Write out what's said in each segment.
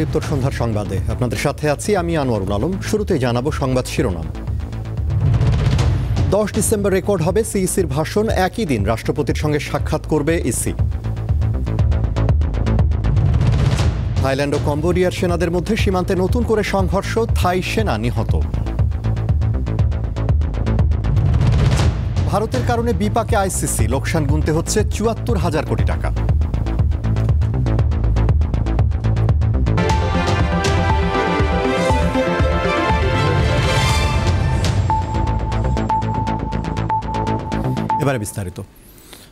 দীপ্তর সন্ধ্যার সংবাদে আপনাদের সাথে আছি আমি আনোয়ারুল আলম। শুরুতেই জানাবো সংবাদ শিরোনাম। 10 ডিসেম্বর রেকর্ড হবে সিইসির ভাষণ, একই দিন রাষ্ট্রপতির সঙ্গে সাক্ষাৎ করবে ইসি। থাইল্যান্ড ও কম্বোডিয়ার সেনাদের মধ্যে সীমান্তে নতুন করে সংঘর্ষ, থাই সেনা নিহত। ভারতের কারণে বিপাকে আইসিসি, লোকসান গুনতে হচ্ছে ৭৪,০০০ কোটি টাকা। এবারে বিস্তারিত।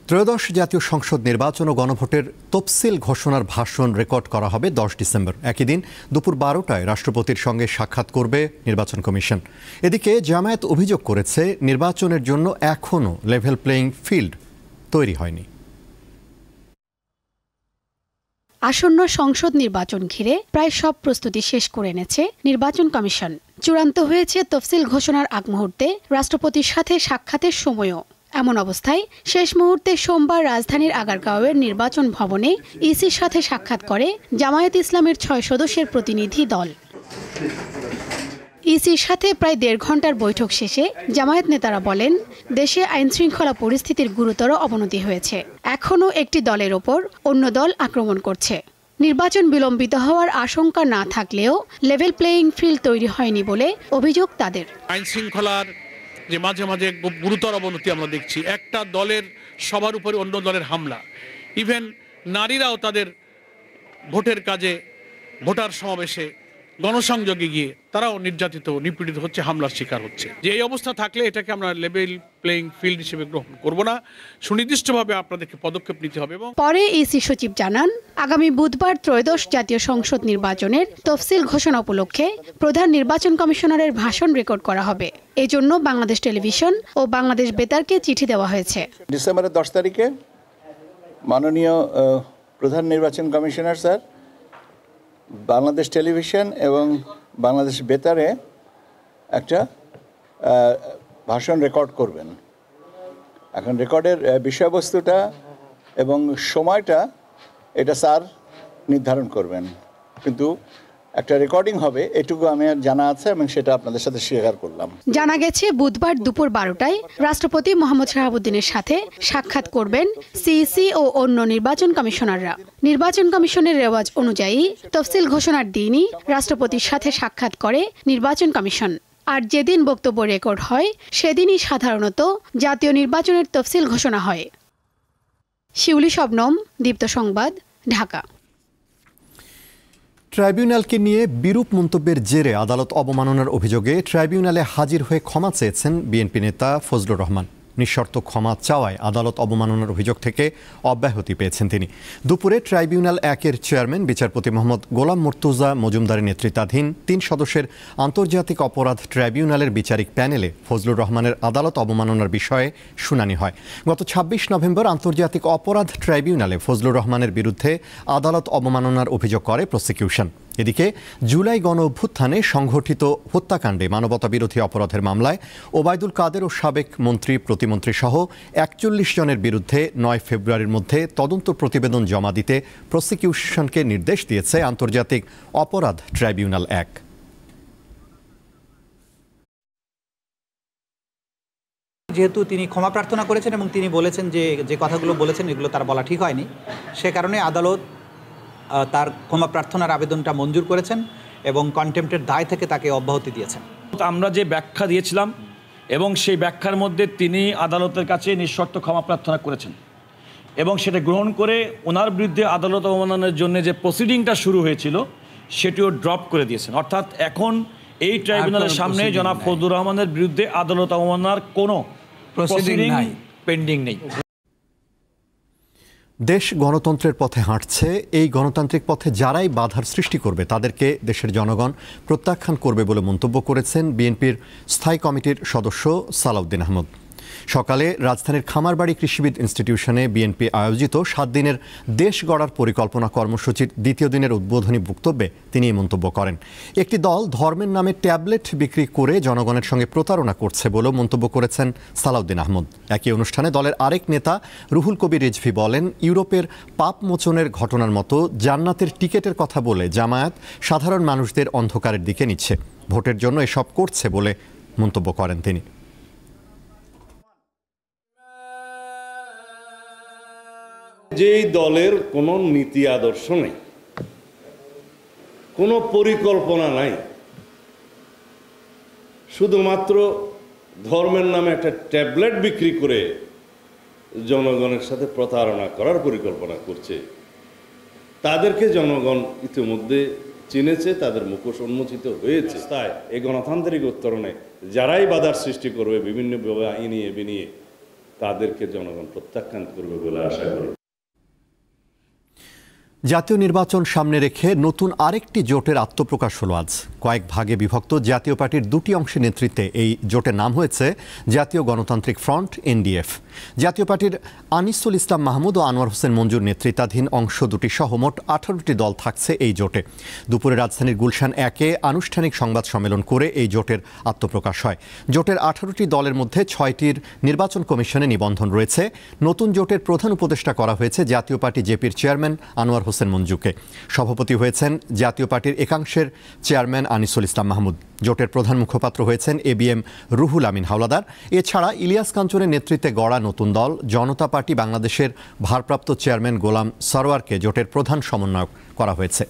ত্রয়োদশ জাতীয় সংসদ নির্বাচন ও গণভোটের তফসিল ঘোষণার ভাষণ রেকর্ড করা হবে 10 ডিসেম্বর। একই দিন দুপুর 12টায় রাষ্ট্রপতির সঙ্গে সাক্ষাৎ করবে নির্বাচন কমিশন। এদিকে জামায়াত অভিযোগ করেছে নির্বাচনের জন্য এখনও লেভেল প্লেয়িং ফিল্ড তৈরি হয়নি। আসন্ন সংসদ নির্বাচন ঘিরে প্রায় সব প্রস্তুতি শেষ করে এনেছে নির্বাচন কমিশন। চূড়ান্ত হয়েছে তফসিল ঘোষণার আগ মুহূর্তে রাষ্ট্রপতির সাথে সাক্ষাতের সময়ও। এমন অবস্থায় শেষ মুহূর্তে সোমবার রাজধানীর আগারগাঁওয়ের নির্বাচন ভবনে ইসির সাথে সাক্ষাৎ করে জামায়াত ইসলামের 6 সদস্যের প্রতিনিধি দল। ইসির সাথে প্রায় 1.5 ঘন্টার বৈঠক শেষে জামায়াত নেতারা বলেন, দেশে আইনশৃঙ্খলা পরিস্থিতির গুরুতর অবনতি হয়েছে। এখনও একটি দলের ওপর অন্য দল আক্রমণ করছে। নির্বাচন বিলম্বিত হওয়ার আশঙ্কা না থাকলেও লেভেল প্লেয়িং ফিল্ড তৈরি হয়নি বলে অভিযোগ তাদের। আইনশৃঙ্খলার যে মাঝে মাঝে গুরুতর অবনতি আমরা দেখছি, একটা দলের সবার উপরে অন্য দলের হামলা, ইভেন নারীরাও তাদের ভোটের কাজে, ভোটার সমাবেশে, গণসংযোগে গিয়ে তারাও নির্যাতিত, নিপীড়িত হচ্ছে, হামলার শিকার হচ্ছে। যে এই অবস্থা থাকলে এটাকে আমরা লেভেল প্লেয়িং ফিল্ড হিসেবে গ্রহণ করব না, সুনির্দিষ্টভাবে আপনাদেরকে পদক্ষেপ নিতে হবে। এবং পরে ইসি সচিব জানান, আগামী বুধবার ত্রয়োদশ জাতীয় সংসদ নির্বাচনের তফসিল ঘোষণা উপলক্ষে প্রধান নির্বাচন কমিশনারের ভাষণ রেকর্ড করা হবে। এজন্য বাংলাদেশ টেলিভিশন ও বাংলাদেশ বেতারকে চিঠি দেওয়া হয়েছে। ডিসেম্বরের 10 তারিখে মাননীয় প্রধান নির্বাচন কমিশনার স্যার বাংলাদেশ টেলিভিশন এবং বাংলাদেশ বেতারে একটা ভাষণ রেকর্ড করবেন। এখন রেকর্ডের বিষয়বস্তুটা এবং সময়টা এটা স্যার নির্ধারণ করবেন, কিন্তু একটা রেকর্ডিং হবে এটুকু আমি জানা আছে এবং সেটা আপনাদের সাথে শেয়ার করলাম। জানা গেছে বুধবার দুপুর 12টায় রাষ্ট্রপতি মোহাম্মদ শাহাবুদ্দিনের সাথে সাক্ষাৎ করবেন সিইসি ও অন্য নির্বাচন কমিশনাররা। নির্বাচন কমিশনের রেওয়াজ অনুযায়ী তফসিল ঘোষণার দিনই রাষ্ট্রপতির সাথে সাক্ষাৎ করে নির্বাচন কমিশন। আর যেদিন বক্তব্য রেকর্ড হয় সেদিনই সাধারণত জাতীয় নির্বাচনের তফসিল ঘোষণা হয়। শিউলি শবনম, দীপ্ত সংবাদ, ঢাকা। ট্রাইব্যুনালকে নিয়ে বিরূপ মন্তব্যের জেরে আদালত অবমাননার অভিযোগে ট্রাইব্যুনালে হাজির হয়ে ক্ষমা চেয়েছেন বিএনপি নেতা ফজলুর রহমান। নিঃশর্ত ক্ষমা চাওয়ায় আদালত অবমাননার অভিযোগ থেকে অব্যাহতি পেয়েছেন তিনি। দুপুরে ট্রাইব্যুনাল 1-এর চেয়ারম্যান বিচারপতি মোহাম্মদ গোলাম মুর্তুজা মজুমদারের নেতৃত্বাধীন 3 সদস্যের আন্তর্জাতিক অপরাধ ট্রাইব্যুনালের বিচারিক প্যানেলে ফজলুর রহমানের আদালত অবমাননার বিষয়ে শুনানি হয়। গত 26 নভেম্বর আন্তর্জাতিক অপরাধ ট্রাইব্যুনালে ফজলুর রহমানের বিরুদ্ধে আদালত অবমাননার অভিযোগ করে প্রসিকিউশন। এদিকে জুলাই গণ অভ্যুত্থানে সংঘটিত হত্যাকাণ্ডে মানবতাবিরোধী অপরাধের মামলায় ওবায়দুল কাদের ও সাবেক মন্ত্রী, প্রতিমন্ত্রী সহ 41 জনের বিরুদ্ধে 9 ফেব্রুয়ারির মধ্যে তদন্ত প্রতিবেদন জমা দিতে প্রসিকিউশনকে নির্দেশ দিয়েছে আন্তর্জাতিক অপরাধ ট্রাইব্যুনাল 1। যেহেতু তিনি ক্ষমা প্রার্থনা করেছেন এবং তিনি বলেছেন যে কথাগুলো বলেছেন এগুলো তার বলা ঠিক হয়নি, সে কারণে আদালত তার ক্ষমা প্রার্থনার আবেদনটা মঞ্জুর করেছেন এবং কন্টেম্পটের দায় থেকে তাকে অব্যাহতি দিয়েছেন। আমরা যে ব্যাখ্যা দিয়েছিলাম এবং সেই ব্যাখ্যার মধ্যে তিনি আদালতের কাছে নিঃশর্ত ক্ষমা প্রার্থনা করেছেন এবং সেটা গ্রহণ করে ওনার বিরুদ্ধে আদালত অবমাননার জন্য যে প্রসিডিংটা শুরু হয়েছিল সেটিও ড্রপ করে দিয়েছেন। অর্থাৎ এখন এই ট্রাইব্যুনালের সামনে জনাব ফজলুর রহমানের বিরুদ্ধে আদালত অবমাননার কোনো প্রসিডিং পেন্ডিং নেই। দেশ গণতন্ত্রের পথে হাঁটছে। এই গণতান্ত্রিক পথে যারাই বাধার সৃষ্টি করবে তাদেরকে দেশের জনগণ প্রত্যাখ্যান করবে বলে মন্তব্য করেছেন বিএনপির স্থায়ী কমিটির সদস্য সালাউদ্দিন আহমদ। সকালে রাজধানীর খামারবাড়ি কৃষিবিদ ইনস্টিটিউশনে বিএনপি আয়োজিত 7 দিনের দেশ গড়ার পরিকল্পনা কর্মসূচির দ্বিতীয় দিনের উদ্বোধনী বক্তব্যে তিনি এই মন্তব্য করেন। একটি দল ধর্মের নামে ট্যাবলেট বিক্রি করে জনগণের সঙ্গে প্রতারণা করছে বলেও মন্তব্য করেছেন সালাউদ্দিন আহমদ। একই অনুষ্ঠানে দলের আরেক নেতা রুহুল কবির রিজভী বলেন, ইউরোপের পাপ মোচনের ঘটনার মতো জান্নাতের টিকেটের কথা বলে জামায়াত সাধারণ মানুষদের অন্ধকারের দিকে নিচ্ছে, ভোটের জন্য এসব করছে বলে মন্তব্য করেন তিনি। যেই দলের কোনো নীতি আদর্শ নেই, কোনো পরিকল্পনা নাই, শুধুমাত্র ধর্মের নামে একটা ট্যাবলেট বিক্রি করে জনগণের সাথে প্রতারণা করার পরিকল্পনা করছে, তাদেরকে জনগণ ইতিমধ্যে চিনেছে, তাদের মুখোশ উন্মোচিত হয়েছে। তাই এই গণতান্ত্রিক উত্তরণে যারাই বাধার সৃষ্টি করবে বিভিন্নভাবে ইনিয়ে বিনিয়ে, তাদেরকে জনগণ প্রত্যাখ্যান করবে বলে আশা করি। জাতীয় নির্বাচন সামনে রেখে নতুন আরেকটি জোটের আত্মপ্রকাশ হলো আজ। কয়েক ভাগে বিভক্ত জাতীয় পার্টির দুটি অংশের নেতৃত্বে এই জোটের নাম হয়েছে জাতীয় গণতান্ত্রিক ফ্রন্ট, এনডিএফ। জাতীয় পার্টির আনিসুল ইসলাম মাহমুদ ও আনোয়ার হোসেন মঞ্জুর নেতৃত্বাধীন অংশ দুটি সহ মোট 18টি দল থাকছে এই জোটে। দুপুরে রাজধানীর গুলশান 1-এ আনুষ্ঠানিক সংবাদ সম্মেলন করে এই জোটের আত্মপ্রকাশ হয়। জোটের 18টি দলের মধ্যে 6টির নির্বাচন কমিশনে নিবন্ধন রয়েছে। নতুন জোটের প্রধান উপদেষ্টা করা হয়েছে জাতীয় পার্টি জেপির চেয়ারম্যান আনোয়ার হোসেন মঞ্জুকে। সভাপতি হয়েছেন জাতীয় পার্টির একাংশের চেয়ারম্যান আনিসুল ইসলাম মাহমুদ। জোটের প্রধান মুখপাত্র হয়েছেন এবিএম রুহুল আমিন হাওলাদার। এছাড়া ইলিয়াস কাঞ্চনের নেতৃত্বে গড়া নতুন দল জনতা পার্টি বাংলাদেশের ভারপ্রাপ্ত চেয়ারম্যান গোলাম সরোয়ারকে জোটের প্রধান সমন্বয়ক করা হয়েছে।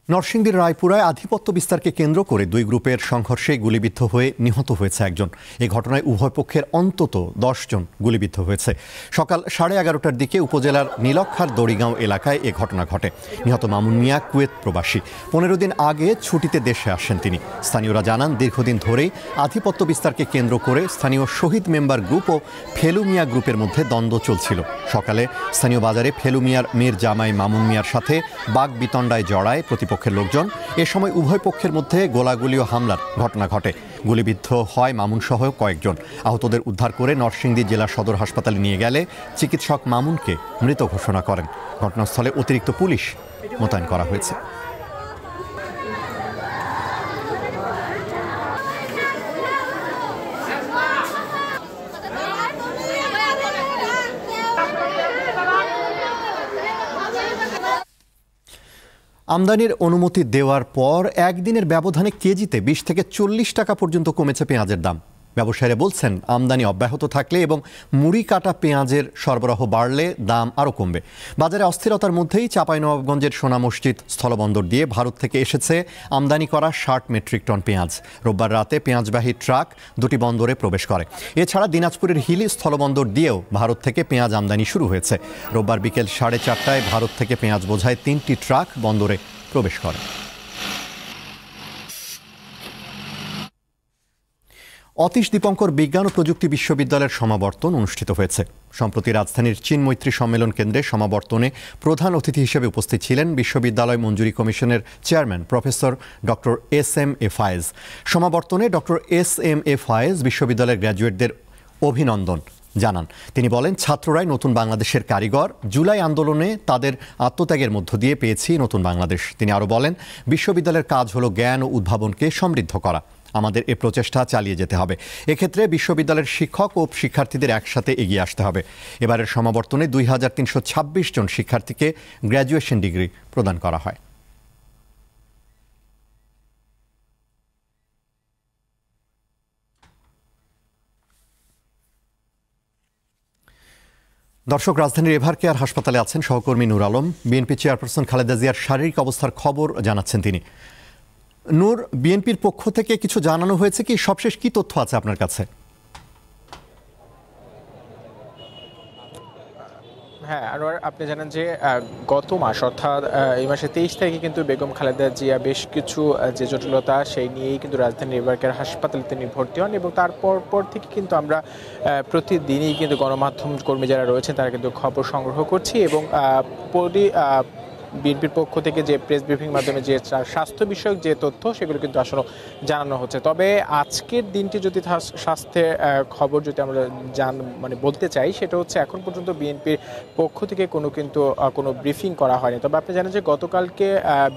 নরসিংদীর রায়পুরায় আধিপত্য বিস্তারকে কেন্দ্র করে দুই গ্রুপের সংঘর্ষে গুলিবিদ্ধ হয়ে নিহত হয়েছে একজন। এই ঘটনায় উভয় পক্ষের অন্তত 10 জন গুলিবিদ্ধ হয়েছে। সকাল 11:30টার দিকে উপজেলার নীলক্ষার দড়িগাঁও এলাকায় এ ঘটনা ঘটে। নিহত মামুন মিয়া কুয়েত প্রবাসী। 15 দিন আগে ছুটিতে দেশে আসেন তিনি। স্থানীয়রা জানান, দীর্ঘদিন ধরেই আধিপত্য বিস্তারকে কেন্দ্র করে স্থানীয় শহীদ মেম্বার গ্রুপ ও ফেলু মিয়া গ্রুপের মধ্যে দ্বন্দ্ব চলছিল। সকালে স্থানীয় বাজারে ফেলু মিয়ার মেয়ের জামাই মামুন মিয়ার সাথে বাক বিতণ্ডায় জড়ায় প্রতিপক্ষের লোকজন। এ সময় উভয় পক্ষের মধ্যে গোলাগুলি ও হামলার ঘটনা ঘটে। গুলিবিদ্ধ হয় মামুন সহ কয়েকজন। আহতদের উদ্ধার করে নরসিংদী জেলা সদর হাসপাতালে নিয়ে গেলে চিকিৎসক মামুনকে মৃত ঘোষণা করেন। ঘটনাস্থলে অতিরিক্ত পুলিশ মোতায়েন করা হয়েছে। আমদানির অনুমতি দেওয়ার পর একদিনের ব্যবধানে কেজিতে 20 থেকে 40 টাকা পর্যন্ত কমেছে পেঁয়াজের দাম। ব্যবসায়ীরা বলছেন, আমদানি অব্যাহত থাকলে এবং মুড়ি কাটা পেঁয়াজের সরবরাহ বাড়লে দাম আরও কমবে। বাজারে অস্থিরতার মধ্যেই চাঁপাইনবাবগঞ্জের সোনা মসজিদ স্থলবন্দর দিয়ে ভারত থেকে এসেছে আমদানি করা 60 মেট্রিক টন পেঁয়াজ। রোববার রাতে পেঁয়াজবাহী ট্রাক দুটি বন্দরে প্রবেশ করে। এছাড়া দিনাজপুরের হিলি স্থলবন্দর দিয়েও ভারত থেকে পেঁয়াজ আমদানি শুরু হয়েছে। রোববার বিকেল 4:30টায় ভারত থেকে পেঁয়াজ বোঝায় 3টি ট্রাক বন্দরে প্রবেশ করে। অতীশ দীপঙ্কর বিজ্ঞান ও প্রযুক্তি বিশ্ববিদ্যালয়ের সমাবর্তন অনুষ্ঠিত হয়েছে। সম্প্রতি রাজধানীর চীন মৈত্রী সম্মেলন কেন্দ্রে সমাবর্তনে প্রধান অতিথি হিসেবে উপস্থিত ছিলেন বিশ্ববিদ্যালয় মঞ্জুরি কমিশনের চেয়ারম্যান প্রফেসর ডক্টর এস.এম.এ. ফায়েজ। সমাবর্তনে ডক্টর এস.এম.এ. ফায়েজ বিশ্ববিদ্যালয়ের গ্র্যাজুয়েটদের অভিনন্দন জানান। তিনি বলেন, ছাত্ররাই নতুন বাংলাদেশের কারিগর। জুলাই আন্দোলনে তাদের আত্মত্যাগের মধ্য দিয়ে পেয়েছি নতুন বাংলাদেশ। তিনি আরও বলেন, বিশ্ববিদ্যালয়ের কাজ হলো জ্ঞান ও উদ্ভাবনকে সমৃদ্ধ করা। আমাদের এ প্রচেষ্টা চালিয়ে যেতে হবে। এক্ষেত্রে বিশ্ববিদ্যালয়ের শিক্ষক ও শিক্ষার্থীদের একসাথে এগিয়ে আসতে হবে। এবারের সমাবর্তনে 2326 জন শিক্ষার্থীকে গ্র্যাজুয়েশন ডিগ্রি প্রদান করা হয়। দর্শক, রাজধানীর এভার কেয়ার হাসপাতালে আছেন সহকর্মী নূর আলম। বিএনপি চেয়ারপারসন খালেদা জিয়ার শারীরিক অবস্থার খবর জানাচ্ছেন তিনি। নূর, বিএনপির পক্ষ থেকে কিছু জানানো হয়েছে কি? সবশেষ কি তথ্য আছে আপনার কাছে? হ্যাঁ আনোয়ার, আপনি জানেন যে গত মাস অর্থাৎ এই মাসের 23 তারিখে কিন্তু বেগম খালেদা জিয়া বেশ কিছু যে জটিলতা সেই নিয়েই কিন্তু রাজধানীর এভার কেয়ার হাসপাতালে তিনি ভর্তি হন এবং তারপর থেকে কিন্তু আমরা প্রতিদিনই কিন্তু গণমাধ্যম কর্মী যারা রয়েছেন তারা কিন্তু খবর সংগ্রহ করছি এবং বিএনপির পক্ষ থেকে যে প্রেস ব্রিফিং মাধ্যমে যে স্বাস্থ্য বিষয়ক যে তথ্য সেগুলো কিন্তু আসলে জানানো হচ্ছে। তবে আজকের দিনটি যদি স্বাস্থ্যের খবর যদি আমরা বলতে চাই, সেটা হচ্ছে এখন পর্যন্ত বিএনপির পক্ষ থেকে কোনো ব্রিফিং করা হয়নি। তবে আপনি জানেন যে গতকালকে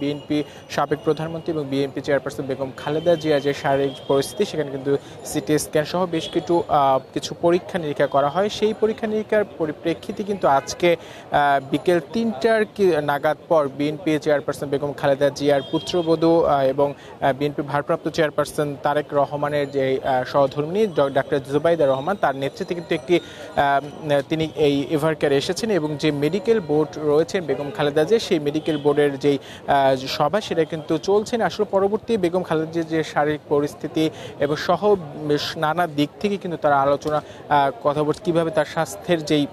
বিএনপি সাবেক প্রধানমন্ত্রী এবং বিএনপি চেয়ারপারসন বেগম খালেদা জিয়ার যে শারীরিক পরিস্থিতি, সেখানে কিন্তু সিটি স্ক্যান সহ বেশ কিছু পরীক্ষা নিরীক্ষা করা হয়। সেই পরীক্ষা নিরীক্ষার পরিপ্রেক্ষিতে কিন্তু আজকে বিকেল 3টার নাগাদ পর বিএনপি চেয়ারপারসন বেগম খালেদা জিয়ার পুত্রবধূ এবং বিএনপি ভারপ্রাপ্ত চেয়ারপারসন তারেক রহমানের যে সহধর্মিণী ডাক্তার জুবাইদা রহমান, তার নেতৃত্বে কিন্তু তিনি এই এভারকেয়ারে এসেছেন এবং যে মেডিকেল বোর্ড রয়েছেন বেগম খালেদা জিয়া, সেই মেডিকেল বোর্ডের যেই সভা সেটা কিন্তু চলছেন। আসলে পরবর্তী বেগম খালেদা জিয়ার যে শারীরিক পরিস্থিতি এবং সহ নানা দিক থেকে কিন্তু তারা আলোচনা কথা বলছে কীভাবে তার স্বাস্থ্যের যেই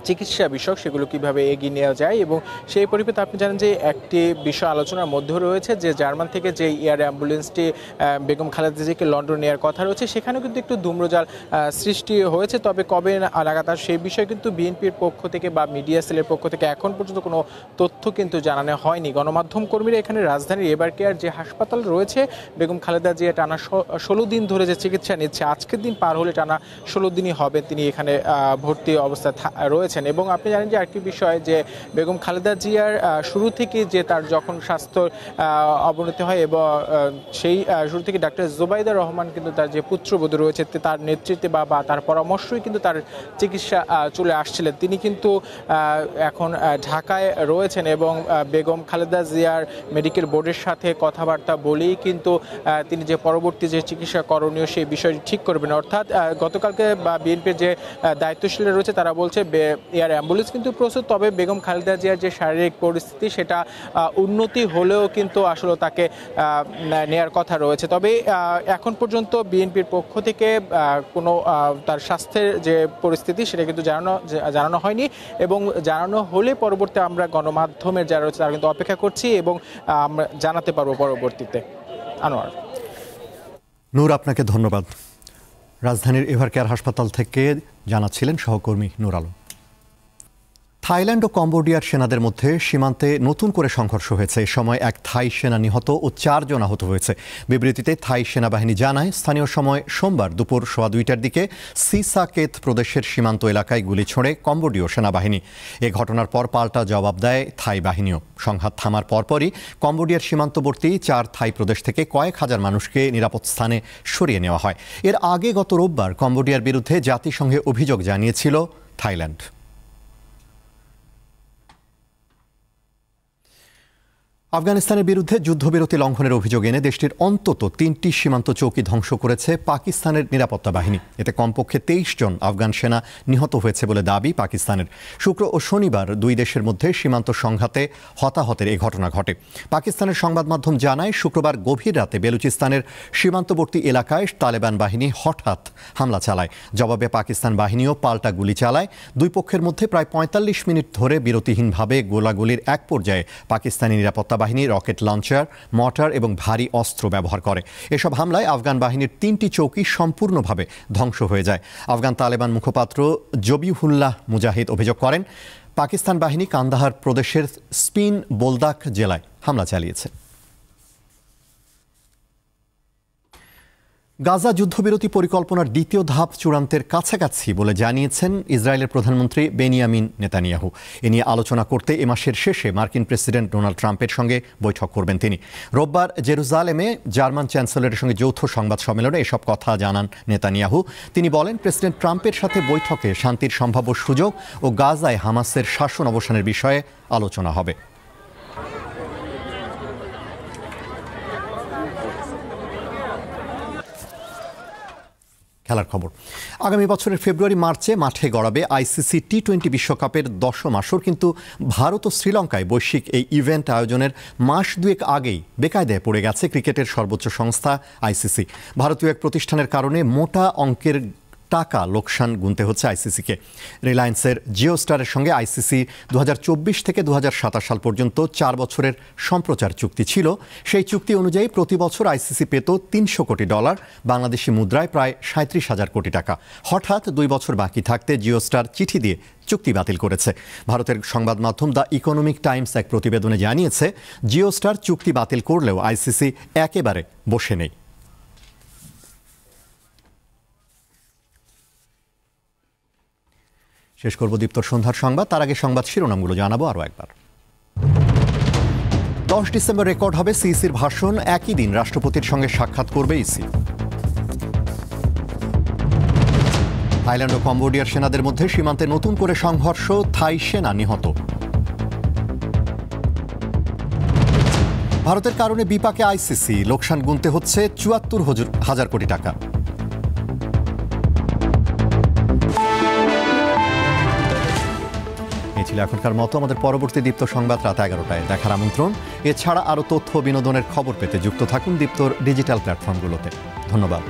চিকিৎসা বিষয়ক সেগুলো কিভাবে এগিয়ে নেওয়া যায়। এবং সেই পরিপ্রেক্ষিতে আপনি জানেন যে একটি বিষয় আলোচনার মধ্যে রয়েছে যে জার্মান থেকে যে এয়ার অ্যাম্বুলেন্সটি বেগম খালেদা জিয়াকে লন্ডন নেওয়ার কথা রয়েছে, সেখানেও কিন্তু একটু ধূম্রজাল সৃষ্টি হয়েছে। তবে কবে লাগাতার সেই বিষয়ে কিন্তু বিএনপির পক্ষ থেকে বা মিডিয়া সেলের পক্ষ থেকে এখন পর্যন্ত কোনো তথ্য কিন্তু জানানো হয়নি। গণমাধ্যম কর্মীরা এখানে রাজধানীর এভারকেয়ার যে হাসপাতাল রয়েছে, বেগম খালেদা জিয়া টানা 16 দিন ধরে যে চিকিৎসা নিচ্ছে, আজকের দিন পার হলে টানা 16 দিনই হবে তিনি এখানে ভর্তি অবস্থায় রয়েছেন। এবং আপনি জানেন যে আরেকটি বিষয় যে বেগম খালেদা জিয়ার শুরু থেকে যে তার যখন স্বাস্থ্য অবনতি হয় এবং সেই শুরু থেকে ডাক্তার জুবাইদা রহমান কিন্তু তার যে পুত্রবধূ রয়েছে তার নেতৃত্বে বা তার পরামর্শই কিন্তু তার চিকিৎসা চলে আসছিলেন। তিনি কিন্তু এখন ঢাকায় রয়েছেন এবং বেগম খালেদা জিয়ার মেডিকেল বোর্ডের সাথে কথাবার্তা বলেই কিন্তু তিনি যে পরবর্তী যে চিকিৎসা করণীয় সেই বিষয়টি ঠিক করবেন। অর্থাৎ গতকালকে বা বিএনপির যে দায়িত্বশীলরা রয়েছে তারা বলছে এয়ার অ্যাম্বুলেন্স কিন্তু প্রস্তুত, তবে বেগম খালেদা জিয়ার যে শারীরিক পরিস্থিতি সেটা উন্নতি হলেও কিন্তু আসলে তাকে নেয়ার কথা রয়েছে। তবে এখন পর্যন্ত বিএনপির পক্ষ থেকে কোনো তার স্বাস্থ্যের যে পরিস্থিতি সেটা কিন্তু জানানো হয়নি এবং জানানো হলে পরবর্তী আমরা গণমাধ্যমের যারা রয়েছে তারা কিন্তু অপেক্ষা করছি এবং আমরা জানাতে পারবো পরবর্তীতে। আনোয়ার। নূর, আপনাকে ধন্যবাদ। রাজধানীর এভারকেয়ার হাসপাতাল থেকে জানাচ্ছিলেন সহকর্মী নূর আলম। থাইল্যান্ড ও কম্বোডিয়ার সেনাদের মধ্যে সীমান্তে নতুন করে সংঘর্ষ হয়েছে। এ সময় এক থাই সেনা নিহত ও 4 জন আহত হয়েছে। বিবৃতিতে থাই সেনাবাহিনী জানায়, স্থানীয় সময় সোমবার দুপুর 2:15টার দিকে সিসাকেত প্রদেশের সীমান্ত এলাকায় গুলি ছোড়ে কম্বোডীয় সেনাবাহিনী। এ ঘটনার পর পাল্টা জবাব দেয় থাই বাহিনীও। সংঘাত থামার পরপরই কম্বোডিয়ার সীমান্তবর্তী 4 থাই প্রদেশ থেকে কয়েক হাজার মানুষকে নিরাপদ স্থানে সরিয়ে নেওয়া হয়। এর আগে গত রোববার কম্বোডিয়ার বিরুদ্ধে জাতিসংঘে অভিযোগ জানিয়েছিল থাইল্যান্ড। আফগানিস্তানের বিরুদ্ধে যুদ্ধবিরতি লঙ্ঘনের অভিযোগ এনে দেশটির অন্তত 3টি সীমান্ত চৌকি ধ্বংস করেছে পাকিস্তানের নিরাপত্তা বাহিনী। এতে কমপক্ষে 23 জন আফগান সেনা নিহত হয়েছে বলে দাবি পাকিস্তানের। শুক্র ও শনিবার দুই দেশের মধ্যে সীমান্ত সংঘাতে হতাহতের এই ঘটনা ঘটে। পাকিস্তানের সংবাদ মাধ্যম জানায়, শুক্রবার গভীর রাতে বেলুচিস্তানের সীমান্তবর্তী এলাকায় তালেবান বাহিনী হঠাৎ হামলা চালায়। জবাবে পাকিস্তান বাহিনীও পাল্টা গুলি চালায়। দুই পক্ষের মধ্যে প্রায় 45 মিনিট ধরে বিরতিহীনভাবে গোলাগুলির এক পর্যায়ে পাকিস্তানি নিরাপত্তা বাহিনী রকেট লঞ্চার, মর্টার এবং ভারী অস্ত্র ব্যবহার করে। এসব হামলায় আফগান বাহিনীর 3টি চৌকি সম্পূর্ণভাবে ধ্বংস হয়ে যায়। আফগান তালেবান মুখপাত্র জবিহুল্লাহ মুজাহিদ অভিযোগ করেন, পাকিস্তান বাহিনী কান্দাহার প্রদেশের স্পিন বোলদাক জেলায় হামলা চালিয়েছে। গাজা যুদ্ধবিরতি পরিকল্পনার দ্বিতীয় ধাপ চূড়ান্তের কাছাকাছি বলে জানিয়েছেন ইসরায়েলের প্রধানমন্ত্রী বেনিয়ামিন নেতানিয়াহু। এ নিয়ে আলোচনা করতে এ মাসের শেষে মার্কিন প্রেসিডেন্ট ডোনাল্ড ট্রাম্পের সঙ্গে বৈঠক করবেন তিনি। রোববার জেরুজালেমে জার্মান চ্যান্সেলরের সঙ্গে যৌথ সংবাদ সম্মেলনে এসব কথা জানান নেতানিয়াহু। তিনি বলেন, প্রেসিডেন্ট ট্রাম্পের সাথে বৈঠকে শান্তির সম্ভাব্য সুযোগ ও গাজায় হামাসের শাসন অবসানের বিষয়ে আলোচনা হবে। খেলার খবর। আগামী বছরের ফেব্রুয়ারি-মার্চে মাঠে গড়াবে আইসিসি টি-20 বিশ্বকাপের 10ম আসর। কিন্তু ভারত ও শ্রীলঙ্কায় বৈশ্বিক এই ইভেন্ট আয়োজনের মাস দুয়েক আগেই বেকায়দায় পড়ে গেছে ক্রিকেটের সর্বোচ্চ সংস্থা আইসিসি। ভারতীয় এক প্রতিষ্ঠানের কারণে মোটা অঙ্কের টাকা লোকসান গুনতে হচ্ছে আইসিসিকে। রিলায়েন্সের জিও স্টারের সঙ্গে আইসিসি 2024 থেকে 2027 সাল পর্যন্ত 4 বছরের সম্প্রচার চুক্তি ছিল। সেই চুক্তি অনুযায়ী প্রতি বছর আইসিসি পেত $300 কোটি, বাংলাদেশি মুদ্রায় প্রায় 37,000 কোটি টাকা। হঠাৎ 2 বছর বাকি থাকতে জিও স্টার চিঠি দিয়ে চুক্তি বাতিল করেছে। ভারতের সংবাদ মাধ্যম দ্য ইকোনমিক টাইমস এক প্রতিবেদনে জানিয়েছে, জিও স্টার চুক্তি বাতিল করলেও আইসিসি একেবারে বসে নেই। শেষ করব দীপ্তর সন্ধ্যার সংবাদ, তার আগে সংবাদ শিরোনামগুলো জানাবো আরও একবার। 10 ডিসেম্বর রেকর্ড হবে সিইসির ভাষণ, একই দিন রাষ্ট্রপতির সঙ্গে সাক্ষাৎ করবে ইসি। থাইল্যান্ড ও কম্বোডিয়ার সেনাদের মধ্যে সীমান্তে নতুন করে সংঘর্ষ, থাই সেনা নিহত। ভারতের কারণে বিপাকে আইসিসি, লোকসান গুনতে হচ্ছে 74,000 কোটি টাকা। এই ছিল এখনকার মতো। আমাদের পরবর্তী দীপ্ত সংবাদ রাত 11টায় দেখার আমন্ত্রণ। এছাড়া আরও তথ্য বিনোদনের খবর পেতে যুক্ত থাকুন দীপ্তর ডিজিটাল প্ল্যাটফর্মগুলোতে। ধন্যবাদ।